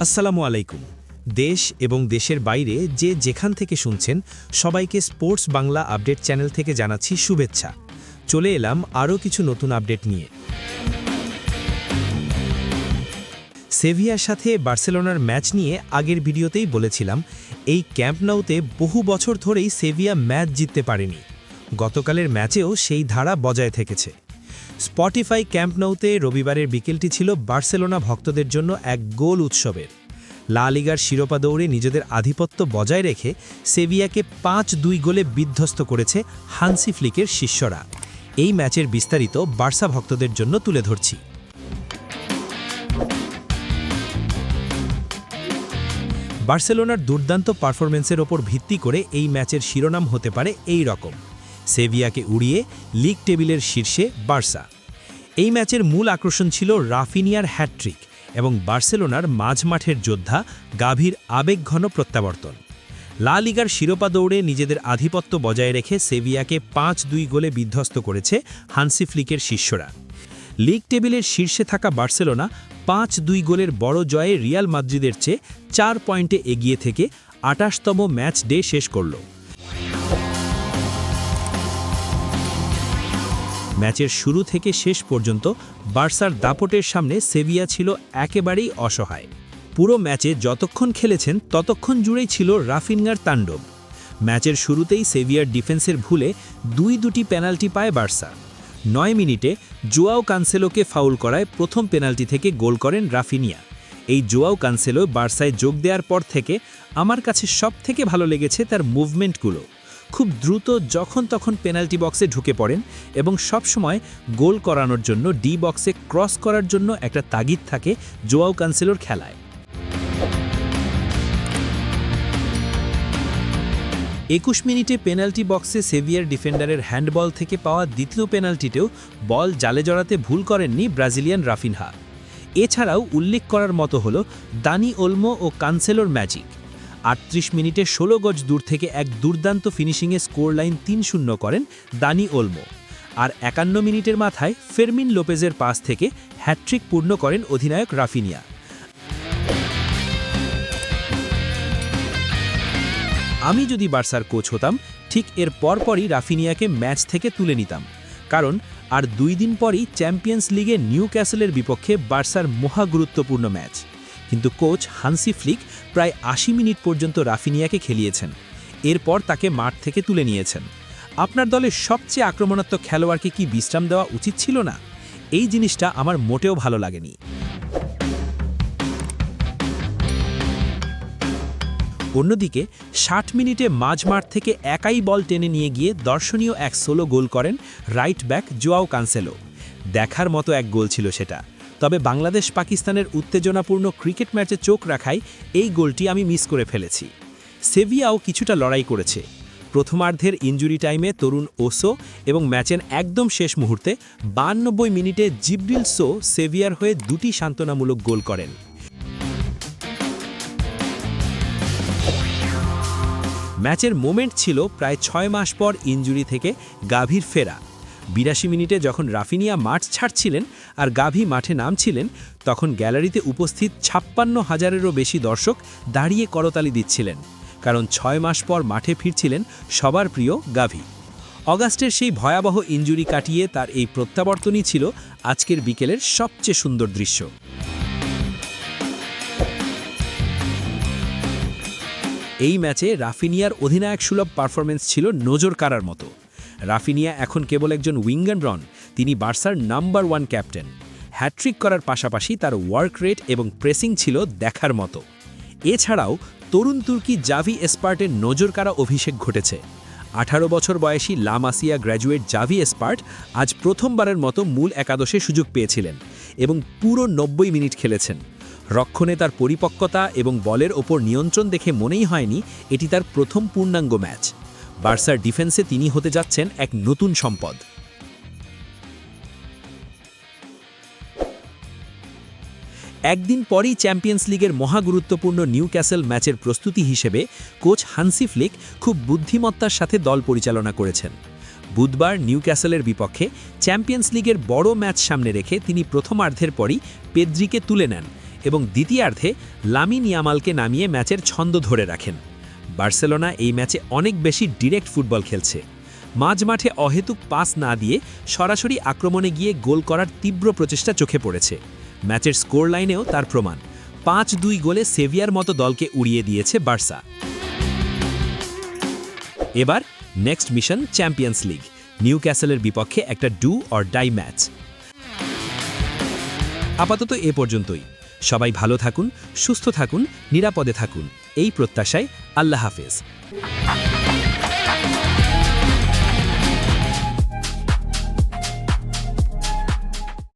আসসালামু আলাইকুম। দেশ এবং দেশের বাইরে যে যেখান থেকে শুনছেন সবাইকে স্পোর্টস বাংলা আপডেট চ্যানেল থেকে জানাচ্ছি শুভেচ্ছা। চলে এলাম আরও কিছু নতুন আপডেট নিয়ে। সেভিয়ার সাথে বার্সেলোনার ম্যাচ নিয়ে আগের ভিডিওতেই বলেছিলাম, এই ক্যাম্প নাউতে বহু বছর ধরেই সেভিয়া ম্যাচ জিততে পারেনি। গতকালের ম্যাচেও সেই ধারা বজায় থেকেছে। স্পটিফাই ক্যাম্প নাউতে রবিবারের বিকেলটি ছিল বার্সেলোনা ভক্তদের জন্য এক গোল উৎসবের। লা লিগার শিরোপা দৌড়ে নিজেদের আধিপত্য বজায় রেখে সেভিয়াকে 5-2 গোলে বিধ্বস্ত করেছে হান্সি ফ্লিকের শিষ্যরা। এই ম্যাচের বিস্তারিত বার্সা ভক্তদের জন্য তুলে ধরছি। বার্সেলোনার দুর্দান্ত পারফরমেন্সের ওপর ভিত্তি করে এই ম্যাচের শিরোনাম হতে পারে এই রকম: সেভিয়াকে উড়িয়ে লিগ টেবিলের শীর্ষে বার্সা। এই ম্যাচের মূল আকর্ষণ ছিল রাফিনিয়ার হ্যাটট্রিক এবং বার্সেলোনার মাঝমাঠের যোদ্ধা গাভির আবেগঘন প্রত্যাবর্তন। লা লিগার শিরোপা দৌড়ে নিজেদের আধিপত্য বজায় রেখে সেভিয়াকে 5-2 গোলে বিধ্বস্ত করেছে হান্সি ফ্লিকের শিষ্যরা। লিগ টেবিলের শীর্ষে থাকা বার্সেলোনা 5-2 গোলের বড় জয়ে রিয়াল মাদ্রিদের চেয়ে 4 পয়েন্টে এগিয়ে থেকে 28তম ম্যাচ ডে শেষ করল। ম্যাচের শুরু থেকে শেষ পর্যন্ত বার্সার দাপটের সামনে সেভিয়া ছিল একেবারেই অসহায়। পুরো ম্যাচে যতক্ষণ খেলেছেন ততক্ষণ জুড়েই ছিল রাফিনিয়ার তাণ্ডব। ম্যাচের শুরুতেই সেভিয়ার ডিফেন্সের ভুলে দুটি পেনাল্টি পায় বার্সা। 9 মিনিটে জোয়াও কানসেলোকে ফাউল করায় প্রথম পেনাল্টি থেকে গোল করেন রাফিনিয়া। এই জোয়াও কানসেলো বার্সায় যোগ দেওয়ার পর থেকে আমার কাছে সবথেকে ভালো লেগেছে তার মুভমেন্টগুলো। খুব দ্রুত যখন তখন পেনাল্টি বক্সে ঢুকে পড়েন এবং সবসময় গোল করানোর জন্য ডি বক্সে ক্রস করার জন্য একটা তাগিদ থাকে জোয়াও কানসেলোর খেলায়। 21 মিনিটে পেনাল্টি বক্সে সেভিয়ার ডিফেন্ডারের হ্যান্ডবল থেকে পাওয়া দ্বিতীয় পেনাল্টিতেও বল জালে জড়াতে ভুল করেননি ব্রাজিলিয়ান রাফিনহা। এছাড়াও উল্লেখ করার মতো হল দানি ওলমো ও কানসেলোর ম্যাজিক। 38 মিনিটে 16 গজ দূর থেকে এক দুর্দান্ত ফিনিশিংয়ে স্কোর লাইন 3-0 করেন দানি ওলমো। আর 51 মিনিটের মাথায় ফেরমিন লোপেজের পাস থেকে হ্যাটট্রিক পূর্ণ করেন অধিনায়ক রাফিনিয়া। আমি যদি বার্সার কোচ হতাম, ঠিক এর পরপরই রাফিনিয়াকে ম্যাচ থেকে তুলে নিতাম, কারণ আর 2 দিন পরই চ্যাম্পিয়ন্স লিগে নিউক্যাসলের বিপক্ষে বার্সার মহা গুরুত্বপূর্ণ ম্যাচ। কিন্তু কোচ হান্সি ফ্লিক প্রায় 80 মিনিট পর্যন্ত রাফিনিয়াকে খেলিয়েছেন, এরপর তাকে মাঠ থেকে তুলে নিয়েছেন। আপনার দলের সবচেয়ে আক্রমণাত্মক খেলোয়াড়কে কি বিশ্রাম দেওয়া উচিত ছিল না? এই জিনিসটা আমার মোটেও ভালো লাগেনি। অন্যদিকে 60 মিনিটে মাঝমাঠ থেকে একাই বল টেনে নিয়ে গিয়ে দর্শনীয় এক সোলো গোল করেন রাইট ব্যাক জোয়াও কানসেলো। দেখার মতো এক গোল ছিল সেটা। তবে বাংলাদেশ পাকিস্তানের উত্তেজনাপূর্ণ ক্রিকেট ম্যাচে চোখ রাখায় এই গোলটি আমি মিস করে ফেলেছি। সেভিয়াও কিছুটা লড়াই করেছে। প্রথমার্ধের ইনজুরি টাইমে তরুণ ওসো এবং ম্যাচের একদম শেষ মুহূর্তে 92 মিনিটে জিব্রিল সো সেভিয়ার হয়ে 2টি সান্ত্বনামূলক গোল করেন। ম্যাচের মোমেন্ট ছিল প্রায় 6 মাস পর ইনজুরি থেকে গাভির ফেরা। 82 মিনিটে যখন রাফিনিয়া মাঠ ছাড়ছিলেন আর গাভি মাঠে নামছিলেন, তখন গ্যালারিতে উপস্থিত 56,000-এরও বেশি দর্শক দাঁড়িয়ে করতালি দিচ্ছিলেন, কারণ 6 মাস পর মাঠে ফিরছিলেন সবার প্রিয় গাভি। অগাস্টের সেই ভয়াবহ ইনজুরি কাটিয়ে তার এই প্রত্যাবর্তনই ছিল আজকের বিকেলের সবচেয়ে সুন্দর দৃশ্য। এই ম্যাচে রাফিনিয়ার অধিনায়ক সুলভ পারফরমেন্স ছিল নজর কাড়ার মতো। রাফিনিয়া এখন কেবল একজন উইঙ্গার নন, তিনি বার্সার নাম্বার 1 ক্যাপ্টেন। হ্যাট্রিক করার পাশাপাশি তার ওয়ার্ক রেট এবং প্রেসিং ছিল দেখার মতো। এছাড়াও তরুণ তুর্কি জাভি এসপার্টের নজর কাড়া অভিষেক ঘটেছে। 18 বছর বয়সী লা মাসিয়া গ্র্যাজুয়েট জাভি এসপার্ট আজ প্রথমবারের মতো মূল একাদশে সুযোগ পেয়েছিলেন এবং পুরো 90 মিনিট খেলেছেন। রক্ষণে তার পরিপক্কতা এবং বলের ওপর নিয়ন্ত্রণ দেখে মনেই হয়নি এটি তার প্রথম পূর্ণাঙ্গ ম্যাচ। বার্সার ডিফেন্সে তিনি হতে যাচ্ছেন এক নতুন সম্পদ। একদিন পরই চ্যাম্পিয়ন্স লিগের মহাগুরুত্বপূর্ণ নিউক্যাসল ম্যাচের প্রস্তুতি হিসেবে কোচ হান্সি ফ্লিক খুব বুদ্ধিমত্তার সাথে দল পরিচালনা করেছেন। বুধবার নিউক্যাসলের বিপক্ষে চ্যাম্পিয়ন্স লিগের বড় ম্যাচ সামনে রেখে তিনি প্রথমার্ধের পরই পেদ্রিকে তুলে নেন এবং দ্বিতীয়ার্ধে লামিন ইয়ামালকে নামিয়ে ম্যাচের ছন্দ ধরে রাখেন। বার্সেলোনা এই ম্যাচে অনেক বেশি ডিরেক্ট ফুটবল খেলছে। মাঝমাঠে অহেতুক পাস না দিয়ে সরাসরি আক্রমণে গিয়ে গোল করার তীব্র প্রচেষ্টা চোখে পড়েছে। ম্যাচের স্কোর লাইনেও তার প্রমাণ। 5-2 গোলে সেভিয়ার মতো দলকে উড়িয়ে দিয়েছে বার্সা। এবার নেক্সট মিশন চ্যাম্পিয়ন্স লিগ, নিউক্যাসলের বিপক্ষে একটা ডু অর ডাই ম্যাচ। আপাতত এ পর্যন্তই। সবাই ভালো থাকুন, সুস্থ থাকুন, নিরাপদে থাকুন, এই প্রত্যাশায় আল্লাহ হাফেজ।